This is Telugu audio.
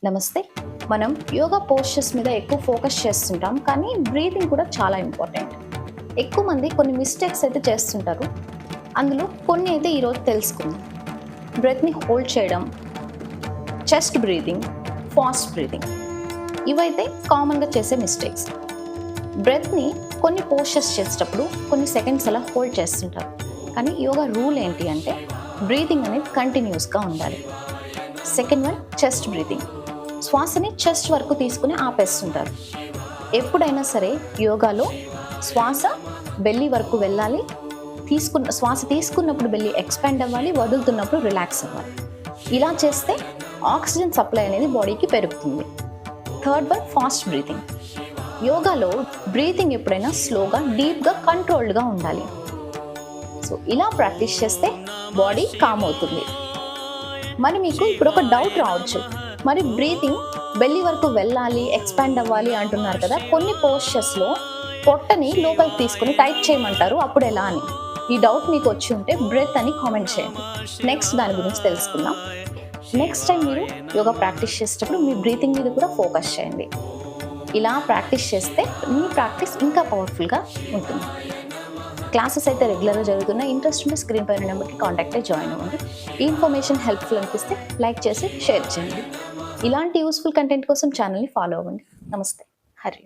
నమస్తే. మనం యోగా పోస్చర్స్ మీద ఎక్కువ ఫోకస్ చేస్తుంటాం, కానీ బ్రీతింగ్ కూడా చాలా ఇంపార్టెంట్. ఎక్కువ మంది కొన్ని మిస్టేక్స్ అయితే చేస్తుంటారు. అందులో కొన్ని అయితే ఈరోజు తెలుసుకుందాం. బ్రెత్ని హోల్డ్ చేయడం, చెస్ట్ బ్రీతింగ్, ఫాస్ట్ బ్రీతింగ్, ఇవైతే కామన్గా చేసే మిస్టేక్స్. బ్రెత్ని కొన్ని పోస్చర్స్ చేసేటప్పుడు కొన్ని సెకండ్స్ అలా హోల్డ్ చేస్తుంటారు, కానీ యోగా రూల్ ఏంటి అంటే బ్రీతింగ్ అనేది కంటిన్యూస్గా ఉండాలి. Second one, chest breathing. శ్వాసని చెస్ట్ వరకు తీసుకుని ఆపేస్తుంటారు. ఎప్పుడైనా సరే యోగాలో శ్వాస బెల్లీ వరకు వెళ్ళాలి. శ్వాస తీసుకున్నప్పుడు బెల్లీ ఎక్స్పాండ్ అవ్వాలి, వదులుతున్నప్పుడు రిలాక్స్ అవ్వాలి. ఇలా చేస్తే ఆక్సిజన్ సప్లై అనేది బాడీకి పెరుగుతుంది. Third one, fast breathing. యోగాలో బ్రీతింగ్ ఎప్పుడైనా స్లోగా, డీప్గా, కంట్రోల్డ్గా ఉండాలి. సో ఇలా ప్రాక్టీస్ చేస్తే బాడీ కామ్ అవుతుంది. మరి మీకు ఇప్పుడు ఒక డౌట్ రావచ్చు, మరి బ్రీతింగ్ బెల్లీ వరకు వెళ్ళాలి, ఎక్స్పాండ్ అవ్వాలి అంటున్నారు కదా, కొన్ని పోస్చర్స్లో పొట్టని లోపలికి తీసుకుని టైట్ చేయమంటారు, అప్పుడు ఎలా అని. ఈ డౌట్ మీకు వచ్చి ఉంటే బ్రెత్ అని కామెంట్ చేయండి. నెక్స్ట్ దాని గురించి తెలుసుకుందాం. నెక్స్ట్ టైం మీరు యోగా ప్రాక్టీస్ చేసేటప్పుడు మీ బ్రీతింగ్ మీద కూడా ఫోకస్ చేయండి. ఇలా ప్రాక్టీస్ చేస్తే మీ ప్రాక్టీస్ ఇంకా పవర్ఫుల్గా ఉంటుంది. క్లాసెస్ అయితే రెగ్యులర్గా జరుగుతున్న. ఇంట్రెస్ట్ ఉంటే స్క్రీన్ పైన నెంబర్కి కాంటాక్ట్ అయ్యి జాయిన్ అవ్వండి. ఈ ఇన్ఫర్మేషన్ హెల్ప్ఫుల్ అనిపిస్తే లైక్ చేసి షేర్ చేయండి. ఇలాంటి యూస్ఫుల్ కంటెంట్ కోసం ఛానల్ని ఫాలో అవ్వండి. నమస్తే. హరి.